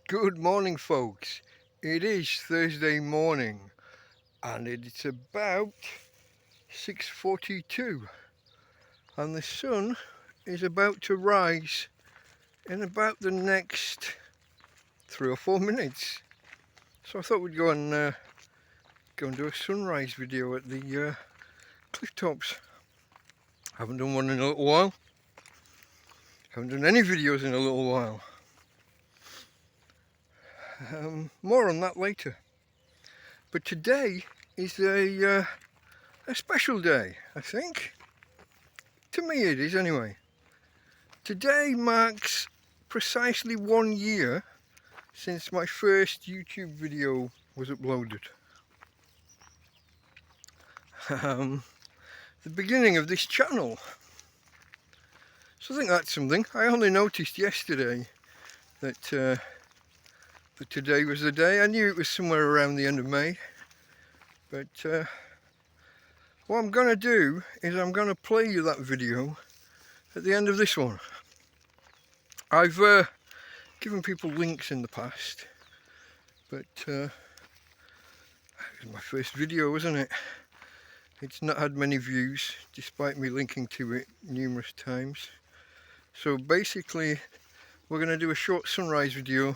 Good morning, folks. It is Thursday morning and it's about 6:42 and the sun is about to rise in about the next 3 or 4 minutes. So I thought we'd go and do a sunrise video at the cliff tops. Haven't done one in a little while. Haven't done any videos in a little while. More on that later. But today is a special day, I think. To me it is anyway. Today marks precisely 1 year since my first YouTube video was uploaded. The beginning of this channel. So I think that's something. I only noticed yesterday that today was the day. I knew it was somewhere around the end of May. But what I'm going to do is I'm going to play you that video at the end of this one. I've given people links in the past, but it was my first video, wasn't it? It's not had many views, despite me linking to it numerous times. So basically, we're going to do a short sunrise video,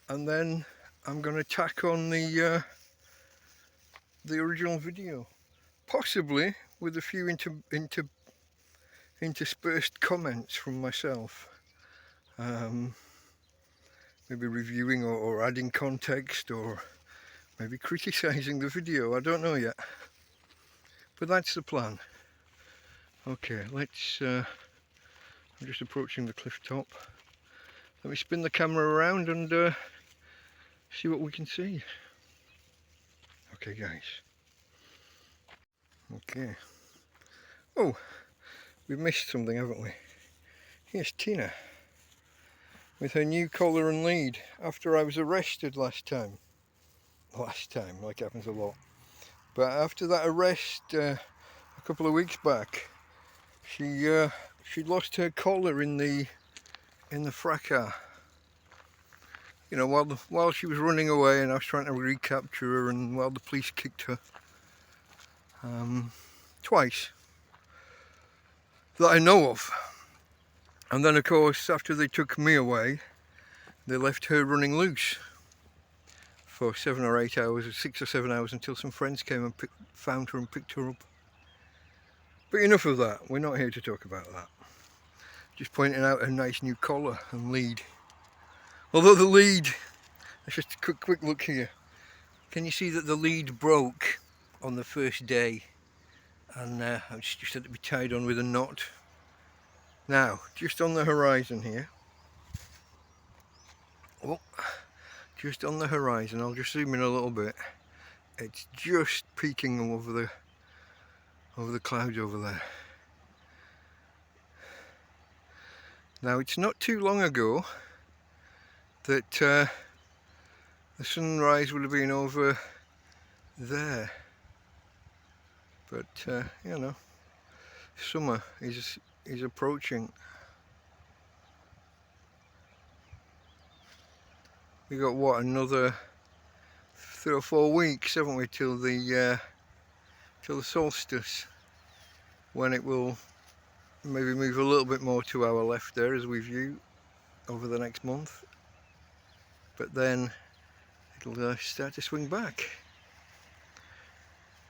and then I'm going to tack on the original video, possibly with a few interspersed comments from myself. Maybe reviewing or adding context, or maybe criticizing the video. I don't know yet, but that's the plan. Okay, let's I'm just approaching the cliff top. Let me spin the camera around and see what we can see. Okay guys. Okay. Oh, we've missed something, haven't we? Here's Tina with her new collar and lead after I was arrested last time, like happens a lot. But after that arrest a couple of weeks back, she lost her collar in the fracas. You know, while she was running away and I was trying to recapture her, and while the police kicked her twice that I know of. And then of course after they took me away, they left her running loose for 7 or 8 hours, or 6 or 7 hours, until some friends came and found her and picked her up. But enough of that, we're not here to talk about that. Just pointing out a nice new collar and lead. Although the lead, let's just a quick look here. Can you see that the lead broke on the first day? And I just had to be tied on with a knot. Now, just on the horizon here. Oh, just on the horizon, I'll just zoom in a little bit. It's just peeking over the clouds over there. Now, it's not too long ago that the sunrise would have been over there. But you know, summer is approaching. We got what, another 3 or 4 weeks, haven't we, till the solstice, when it will maybe move a little bit more to our left there as we view over the next month. But then it'll start to swing back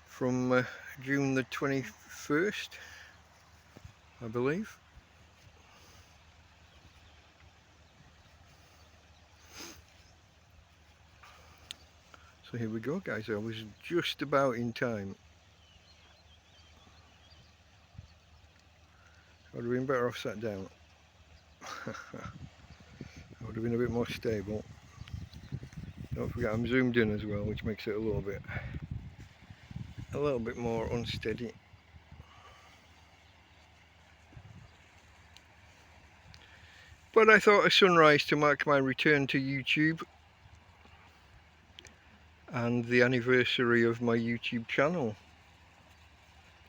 from June the 21st, I believe. So here we go guys, I was just about in time. I would have been better off sat down. I would have been a bit more stable. Don't forget I'm zoomed in as well, which makes it a little bit more unsteady. But I thought a sunrise to mark my return to YouTube and the anniversary of my YouTube channel.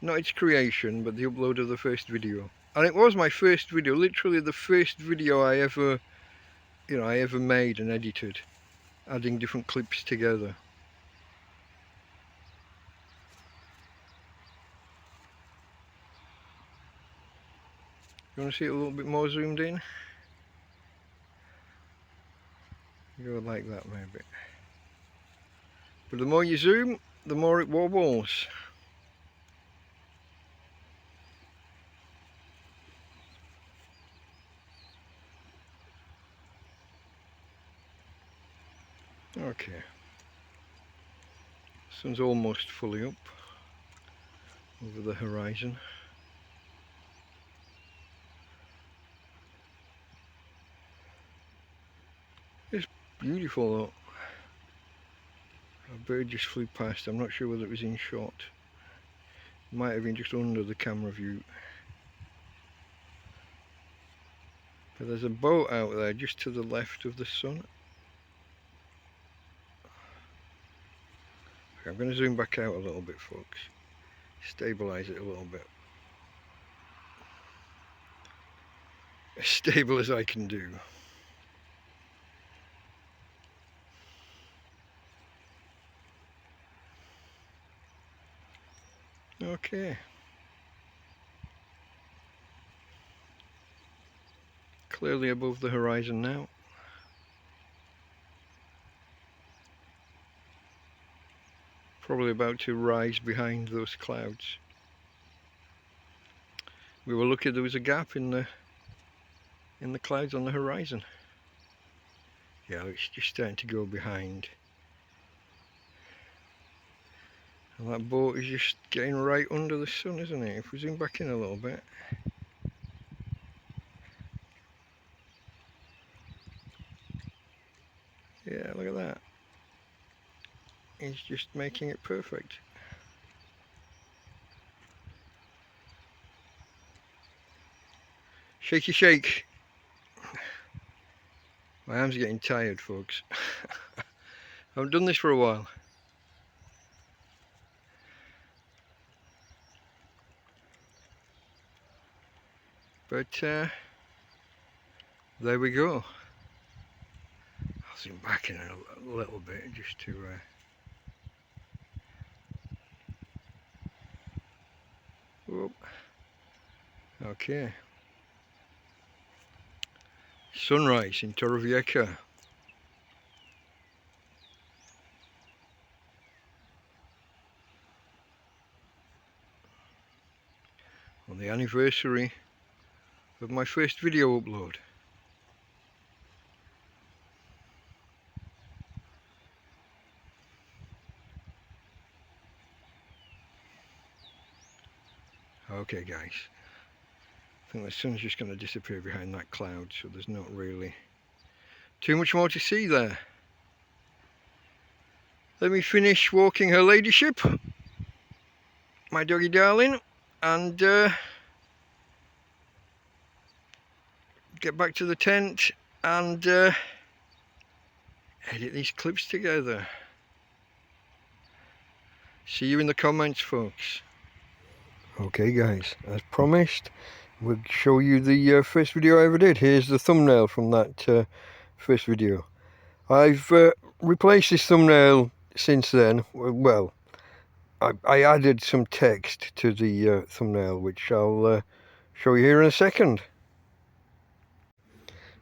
Not its creation, but the upload of the first video. And it was my first video, literally the first video I ever I ever made and edited, adding different clips together. You want to see it a little bit more zoomed in? Go like that maybe. But the more you zoom, the more it wobbles. Okay. Sun's almost fully up over the horizon. It's beautiful though. A bird just flew past. I'm not sure whether it was in shot. It might have been just under the camera view. But there's a boat out there just to the left of the sun. Okay, I'm going to zoom back out a little bit, folks. Stabilize it a little bit. As stable as I can do. Okay. Clearly above the horizon now. Probably about to rise behind those clouds. We were lucky there was a gap in the clouds on the horizon. Yeah, it's just starting to go behind. And that boat is just getting right under the sun, isn't it? If we zoom back in a little bit. Yeah, look at that. He's just making it perfect. Shaky shake. My arm's getting tired, folks. I haven't done this for a while. But there we go. I'll zoom back in a little bit just to whoop. Okay. Sunrise in Torrevieja. On the anniversary of my first video upload. Okay guys, I think the sun's just going to disappear behind that cloud, so there's not really too much more to see there. Let me finish walking her ladyship, my doggy darling, and get back to the tent and edit these clips together. See you in the comments, folks. Okay guys, as promised, we'll show you the first video I ever did. Here's the thumbnail from that first video. I've replaced this thumbnail since then. Well, I added some text to the thumbnail, which I'll show you here in a second.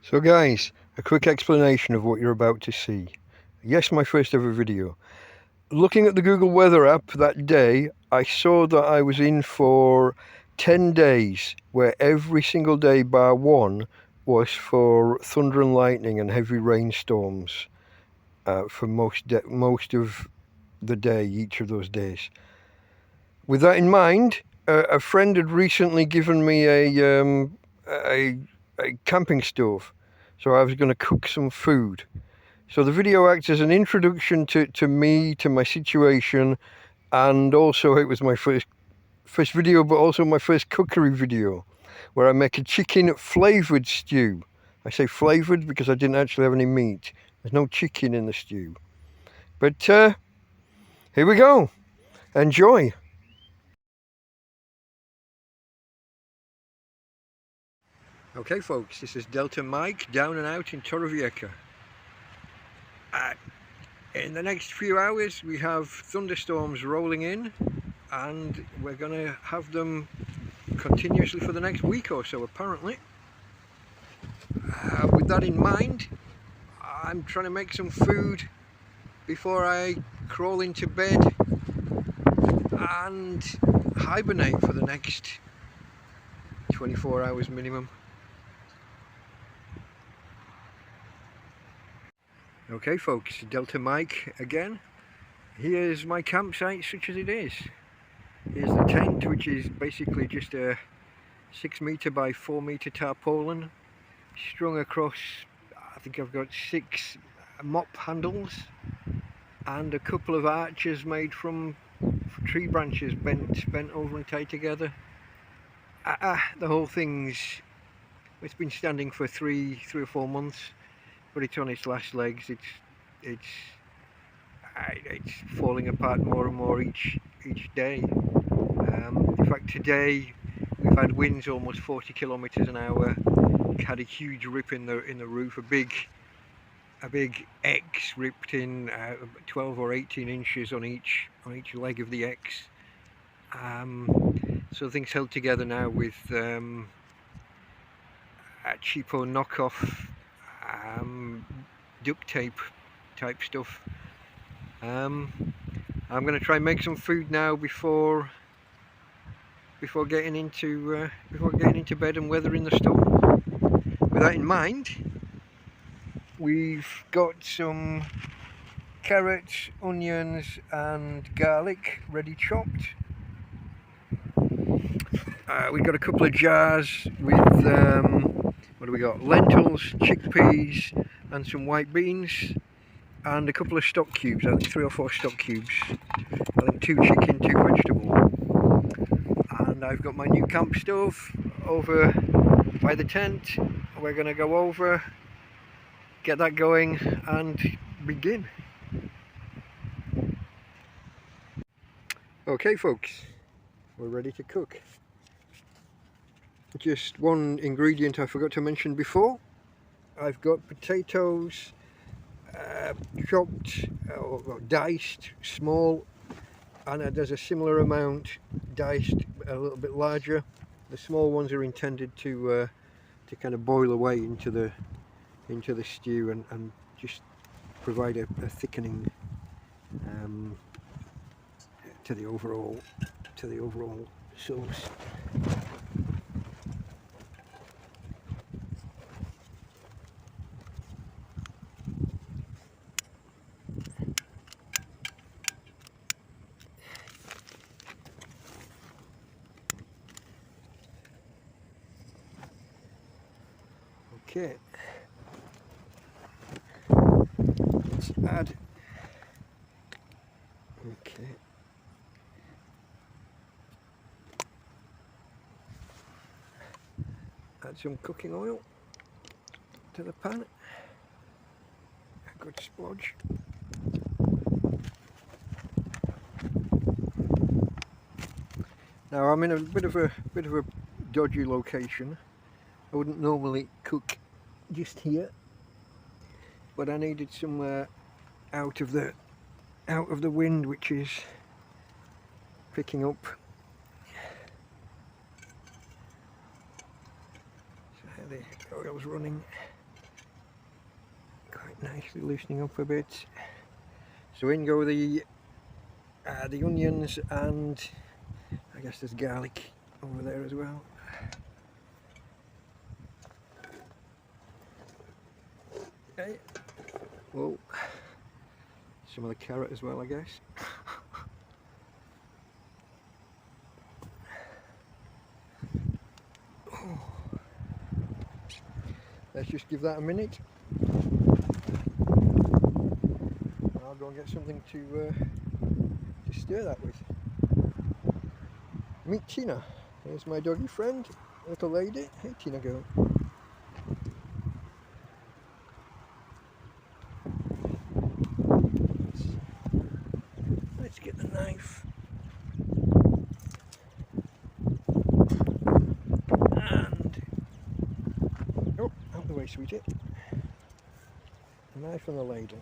So guys, a quick explanation of what you're about to see. Yes, my first ever video. Looking at the Google Weather app that day, I saw that I was in for 10 days, where every single day bar one was for thunder and lightning and heavy rainstorms for most of the day, each of those days. With that in mind, a friend had recently given me a camping stove, so I was going to cook some food. So the video acts as an introduction to me, to my situation, and also it was my first video, but also my first cookery video, where I make a chicken flavoured stew. I say flavoured because I didn't actually have any meat. There's no chicken in the stew. But here we go. Okay folks, this is Delta Mike down and out in Torrevieja. In the next few hours we have thunderstorms rolling in, and we're going to have them continuously for the next week or so apparently. With that in mind, I'm trying to make some food before I crawl into bed and hibernate for the next 24 hours minimum. Okay folks, Delta Mike again. Here's my campsite such as it is. Here's the tent, which is basically just a 6 metre by 4 metre tarpaulin strung across, I think I've got 6 mop handles and a couple of arches made from tree branches bent over and tied together. The whole it's been standing for three or 4 months, but it's on its last legs. It's falling apart more and more each day. In fact, today we've had winds almost 40 kilometers an hour. We had a huge rip in the roof, a big X ripped in, 12 or 18 inches on each leg of the X. So things held together now with a cheapo knockoff duct tape type stuff. I'm going to try and make some food now before getting into bed and weathering the storm. With that in mind, we've got some carrots, onions and garlic ready chopped. We've got a couple of jars with what do we got? Lentils, chickpeas and some white beans, and a couple of stock cubes. I think 3 or 4 stock cubes. I think 2 chicken, 2 vegetable. And I've got my new camp stove over by the tent. We're going to go over, get that going and begin. Okay folks, we're ready to cook. Just one ingredient I forgot to mention before. I've got potatoes chopped or diced small, and there's a similar amount diced a little bit larger. The small ones are intended to kind of boil away into the stew and just provide a thickening to the overall sauce. Okay, let's add, add some cooking oil to the pan, a good splodge. Now I'm in a bit of a dodgy location. I wouldn't normally cook just here, but I needed somewhere out of the wind, which is picking up. So the oil's running quite nicely, loosening up a bit. So in go the onions, and I guess there's garlic over there as well. Okay. Whoa. Some of the carrot as well, I guess. Oh. Let's just give that a minute. I'll go and get something to stir that with. Meet Tina. Here's my doggy friend, little lady. Hey Tina girl. Let's get the knife. And sweetie. A knife and a ladle.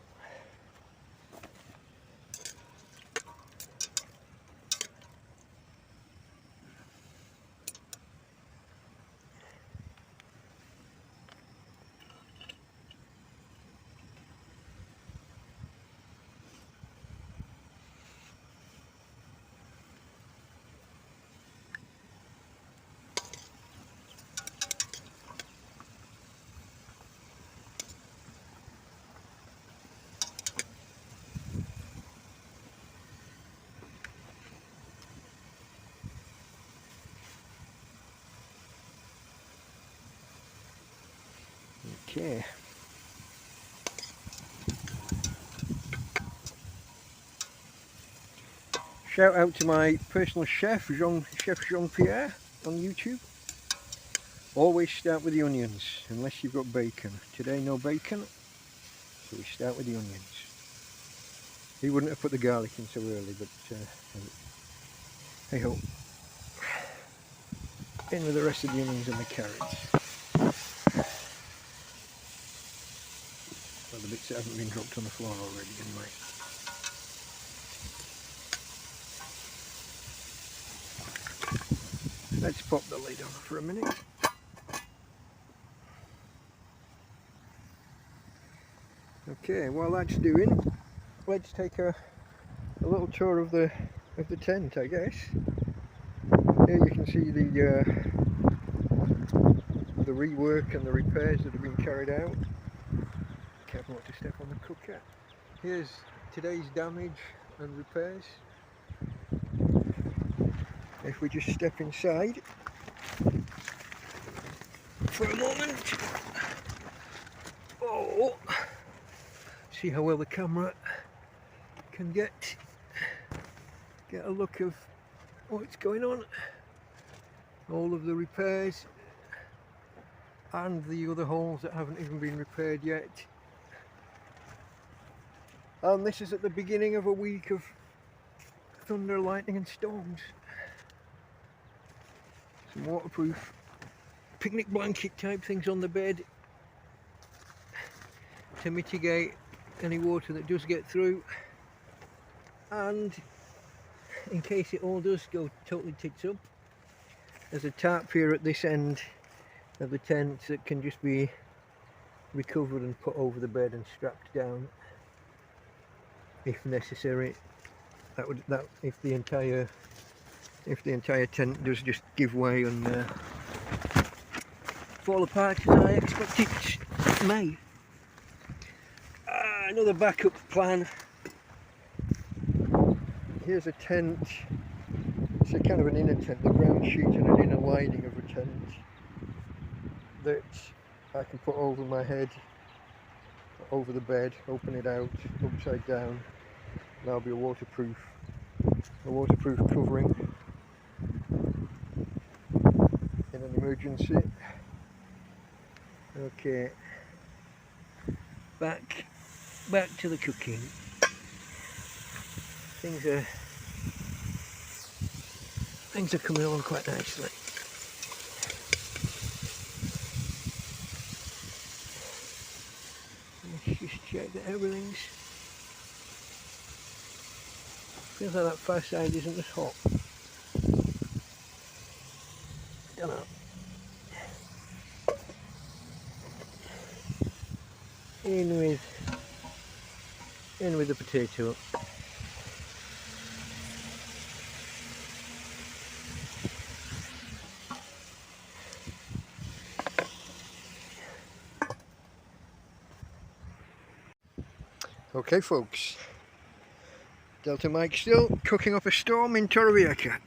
Okay. Shout out to my personal chef, Chef Jean-Pierre on YouTube. Always start with the onions, unless you've got bacon. Today no bacon, so we start with the onions. He wouldn't have put the garlic in so early, but hey ho. In with the rest of the onions and the carrots. Well, the bits that haven't been dropped on the floor already anyway. Let's pop the lid on for a minute. Okay, while that's doing, let's take a little tour of the tent, I guess. Here you can see the rework and the repairs that have been carried out. Careful not to step on the cooker. Here's today's damage and repairs. If we just step inside for a moment. Oh, see how well the camera can get a look of what's going on. All of the repairs and the other holes that haven't even been repaired yet. And this is at the beginning of a week of thunder, lightning and storms. Some waterproof picnic blanket type things on the bed to mitigate any water that does get through, and in case it all does go totally tits up, there's a tarp here at this end of the tent that can just be recovered and put over the bed and strapped down if necessary. That if the entire tent does just give way and fall apart, as I expect it may. Another backup plan. Here's a tent. It's a kind of an inner tent, the ground sheet and an inner lining of a tent that I can put over my head, over the bed, open it out upside down. That'll be a waterproof covering in an emergency. Okay, back to the cooking. Things are coming along quite nicely. Let's just check that everything's. Feels like that far side isn't as hot. Don't know. In with the potato. Okay folks, Delta Mike still cooking up a storm in Torrevieja.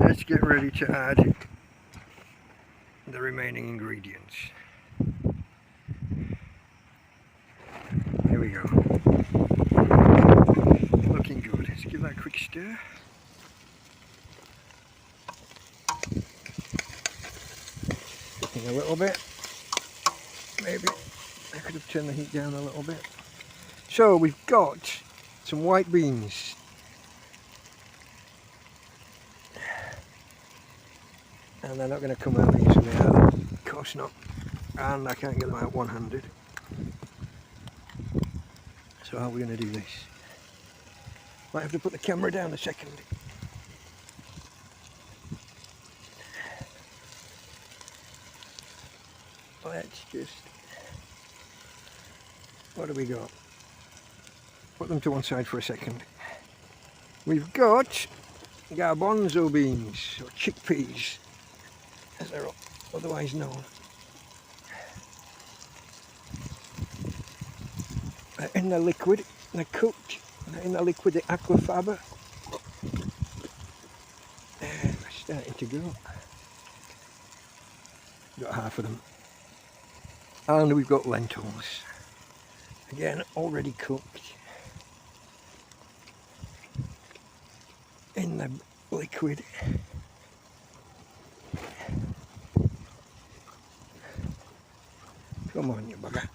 Let's get ready to add the remaining ingredients. Here we go. Looking good. Let's give that a quick stir. Cooking a little bit. Maybe I could have turned the heat down a little bit. So we've got some white beans. and they're not going to come out easily, are they? Of course not. And I can't get them out one-handed. So how are we going to do this? Might have to put the camera down a second. Let's just... what do we got? Put them to one side for a second. We've got garbanzo beans, or chickpeas, as they're otherwise known. They're in the liquid, they're cooked, they're in the liquid, the aquafaba. They're starting to go. Got half of them. And we've got lentils. Again, already cooked. In the liquid. Come on, you bugger.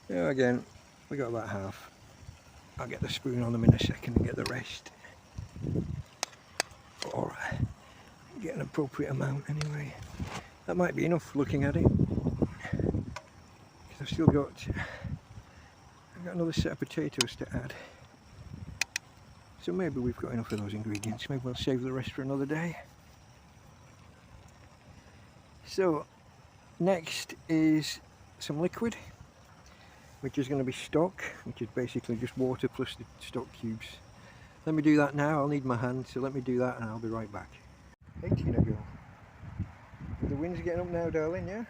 Now again, we got about half. I'll get the spoon on them in a second and get the rest. Or get an appropriate amount anyway. That might be enough looking at it. Because I've still got, another set of potatoes to add. So maybe we've got enough of those ingredients. Maybe we'll save the rest for another day. So next is some liquid, which is going to be stock, which is basically just water plus the stock cubes. Let me do that now. I'll need my hand, so let me do that and I'll be right back. Hey Tina girl. The wind's getting up now, darling, yeah?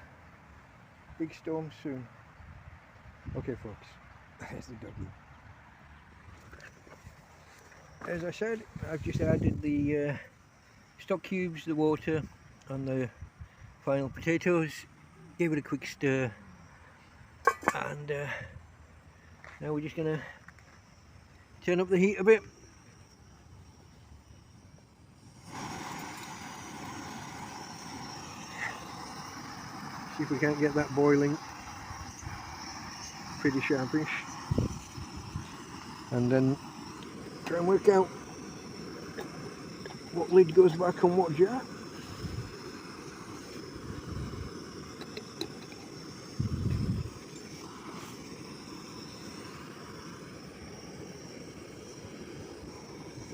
Big storm soon. Okay folks, there's the doggy. As I said, I've just added the stock cubes, the water and the final potatoes. Gave it a quick stir. And now we're just going to turn up the heat a bit. See if we can't get that boiling pretty sharpish. And then try and work out what lid goes back on what jar.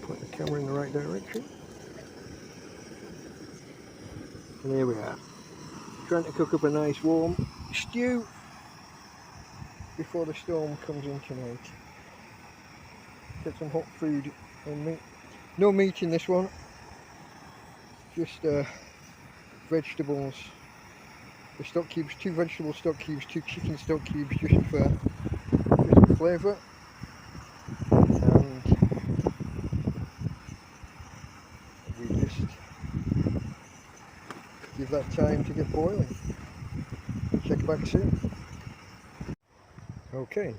Point the camera in the right direction. And here we are. Trying to cook up a nice warm stew before the storm comes in tonight. Get some hot food and meat. No meat in this one, just vegetables. The stock cubes, 2 vegetable stock cubes, 2 chicken stock cubes, just for flavour. And we just give that time to get boiling. Check back soon. Okay.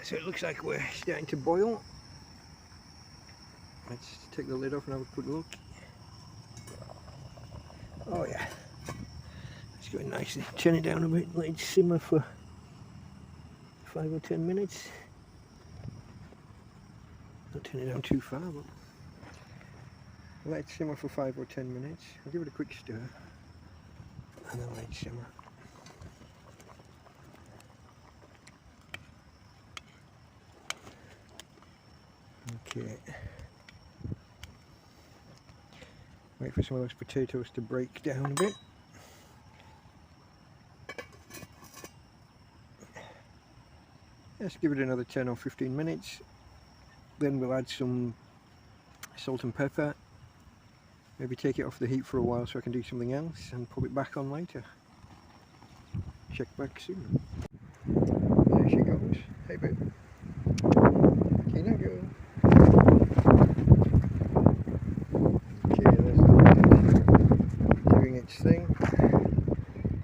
So it looks like we're starting to boil. Let's take the lid off and have a quick look. Oh yeah, it's going nicely. Turn it down a bit, let it simmer for 5 or 10 minutes. Not turn it down too far, but let it simmer for 5 or 10 minutes. I'll give it a quick stir and then let it simmer. Okay. Wait for some of those potatoes to break down a bit. Let's give it another 10 or 15 minutes. Then we'll add some salt and pepper. Maybe take it off the heat for a while so I can do something else and put it back on later. Check back soon. There she goes. Hey babe. Tina girl. Its thing.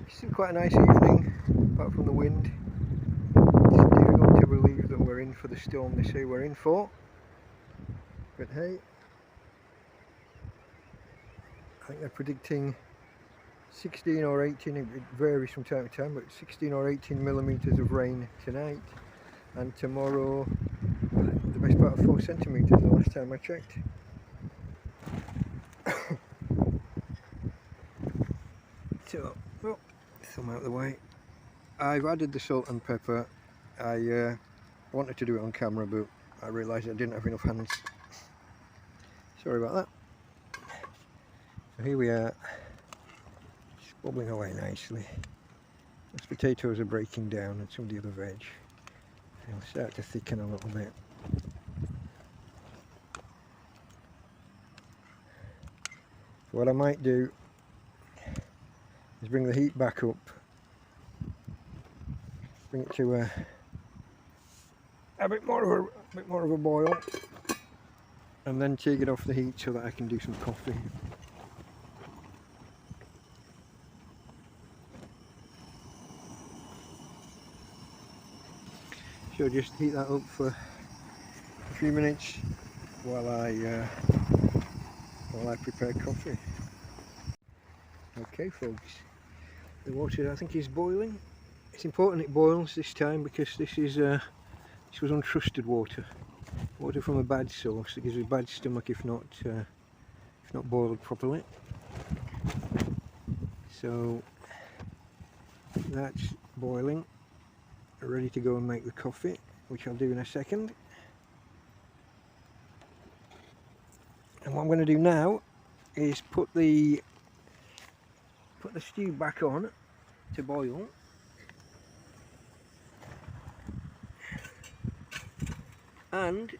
It's still quite a nice evening, apart from the wind. It's difficult to believe that we're in for the storm they say we're in for. But hey, I think they're predicting 16 or 18, it varies from time to time, but 16 or 18 millimetres of rain tonight, and tomorrow the best part of 4 centimetres the last time I checked. So, oh, thumb out of the way. I've added the salt and pepper. I wanted to do it on camera, but I realised I didn't have enough hands. Sorry about that. So here we are, just bubbling away nicely. Those potatoes are breaking down, and some of the other veg. They'll start to thicken a little bit. So what I might do is bring the heat back up, bring it to a bit more of a boil, and then take it off the heat so that I can do some coffee. So just heat that up for a few minutes while I prepare coffee. Okay folks, the water I think is boiling. It's important it boils this time because this was untrusted water from a bad source. It gives you a bad stomach if not boiled properly. So that's boiling, ready to go and make the coffee, which I'll do in a second. And what I'm going to do now is put the stew back on to boil. And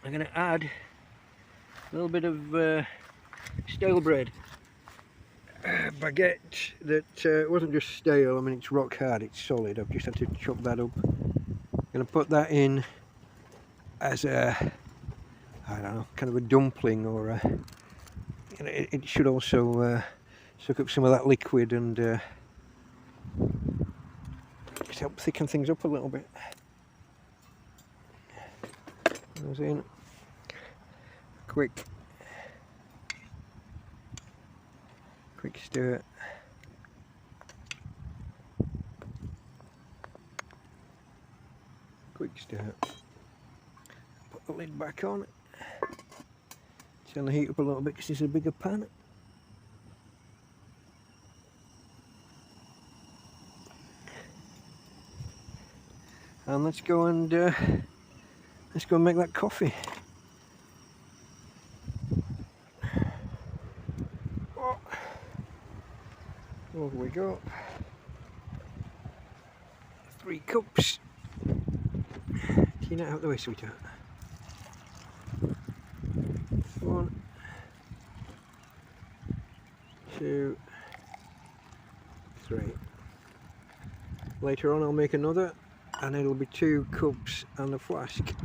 I'm going to add a little bit of stale bread. Baguette that wasn't just stale, I mean it's rock hard, it's solid. I've just had to chop that up. I'm going to put that in as a, I don't know, kind of a dumpling, or a, you know, it should also soak up some of that liquid and just help thicken things up a little bit. Goes in, quick stir. Quick stir. Put the lid back on. Turn the heat up a little bit because it's a bigger pan. And let's go and make that coffee. Oh. Over we go. 3 cups. Tina, out the way, sweetheart. 1, 2, 3. Later on I'll make another, and it'll be 2 cups and a flask.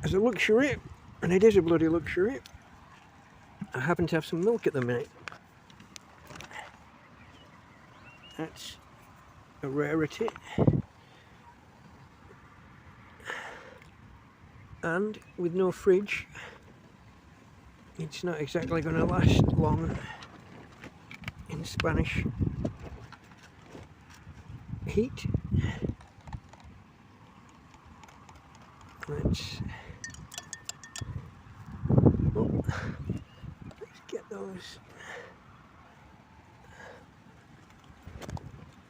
As a luxury, and it is a bloody luxury, I happen to have some milk at the minute. That's a rarity. And with no fridge, it's not exactly going to last long in Spanish heat. Let's get those.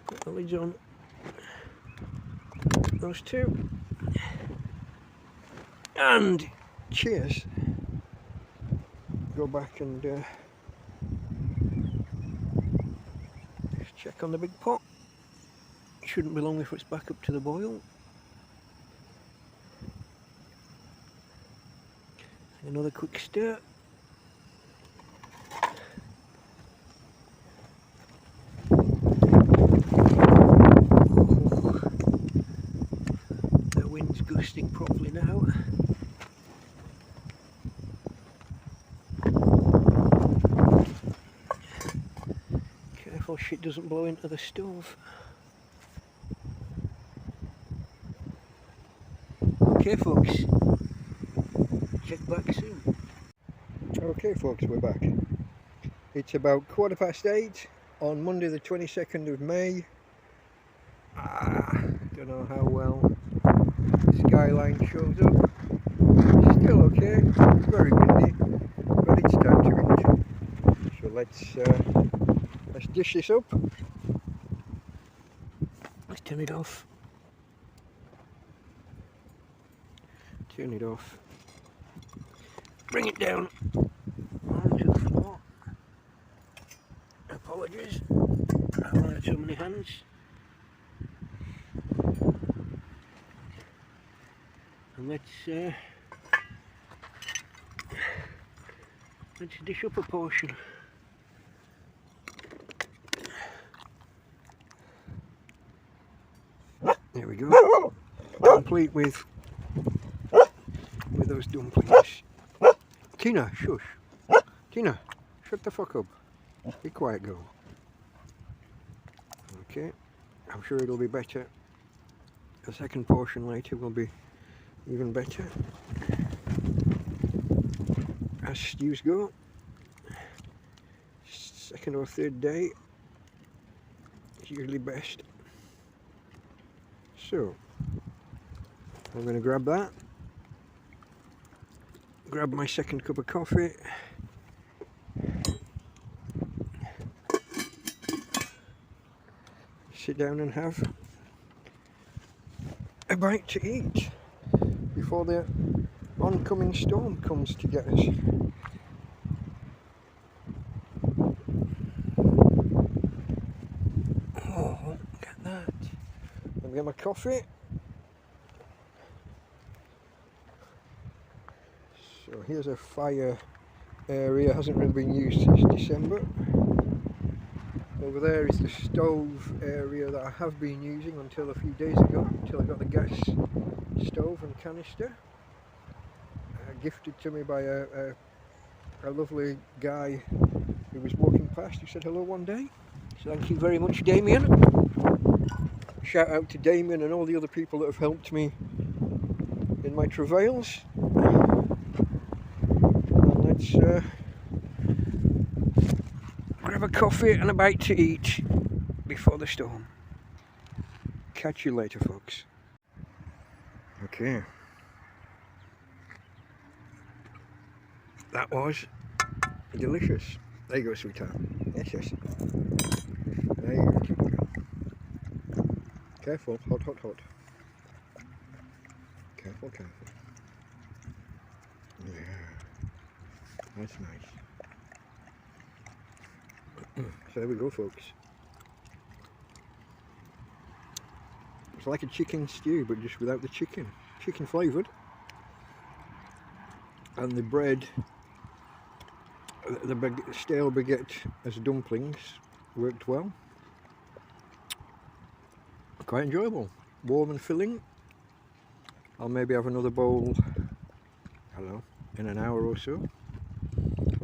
Put the lids on those 2. And cheers. Go back and just check on the big pot. Shouldn't be long before it's back up to the boil. Another quick stir. The wind's gusting properly now. Careful shit doesn't blow into the stove. Okay folks, check back soon. Okay folks, we're back. It's about 8:15 on Monday the 22nd of May. Don't know how well the skyline shows up. Still okay, it's very windy, but it's time to eat. So let's dish this up. Let's turn it off. Turn it off. Bring it down onto the floor. Apologies, I don't have too many hands. And let's dish up a portion. There we go. Complete with those dumplings. Tina, shush. Tina, shut the fuck up. Be quiet, girl. Okay, I'm sure it'll be better. The second portion later will be even better. As stews go, second or third day is usually best. So, I'm going to grab that. Grab my second cup of coffee. Sit down and have a bite to eat before the oncoming storm comes to get us. Oh, look at that. Let me get my coffee. So here's a fire area, hasn't really been used since December. Over there is the stove area that I have been using until a few days ago, until I got the gas stove and canister. Gifted to me by a lovely guy who was walking past, who said hello one day. So thank you very much, Damien. Shout out to Damien and all the other people that have helped me in my travails. And let's grab a coffee and a bite to eat before the storm. Catch you later, folks. Okay. That was delicious. There you go, sweetheart. Yes, yes. There you go. Careful, hot, hot, hot. Careful, careful. Yeah. That's nice. So there we go, folks. It's like a chicken stew, but just without the chicken. Chicken flavoured. And the bread, the stale baguette as dumplings worked well. Quite enjoyable. Warm and filling. I'll maybe have another bowl, I don't know, in an hour or so.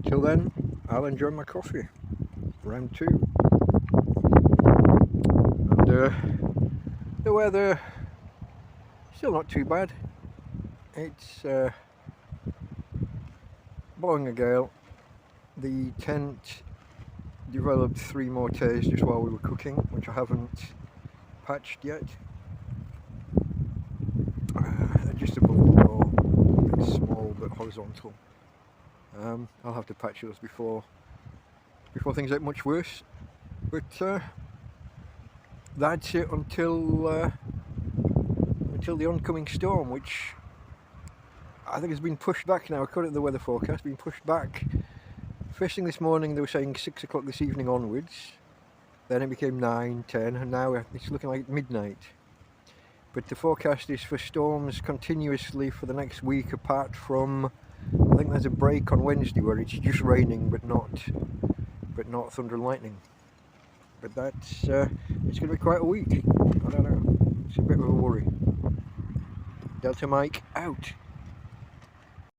Till then, I'll enjoy my coffee. Round 2. And the weather, still not too bad. It's blowing a gale. The tent developed 3 more tears just while we were cooking, which I haven't patched yet. Just above the door, it's small but horizontal. I'll have to patch those before things get much worse. But that's it until the oncoming storm, which I think has been pushed back now. According to the weather forecast, been pushed back. First thing this morning they were saying 6 o'clock this evening onwards. Then it became 9, 10, and now it's looking like midnight. But the forecast is for storms continuously for the next week, apart from, I think there's a break on Wednesday where it's just raining but not thunder and lightning. But that's it's going to be quite a week. I don't know. It's a bit of a worry. Delta Mike out.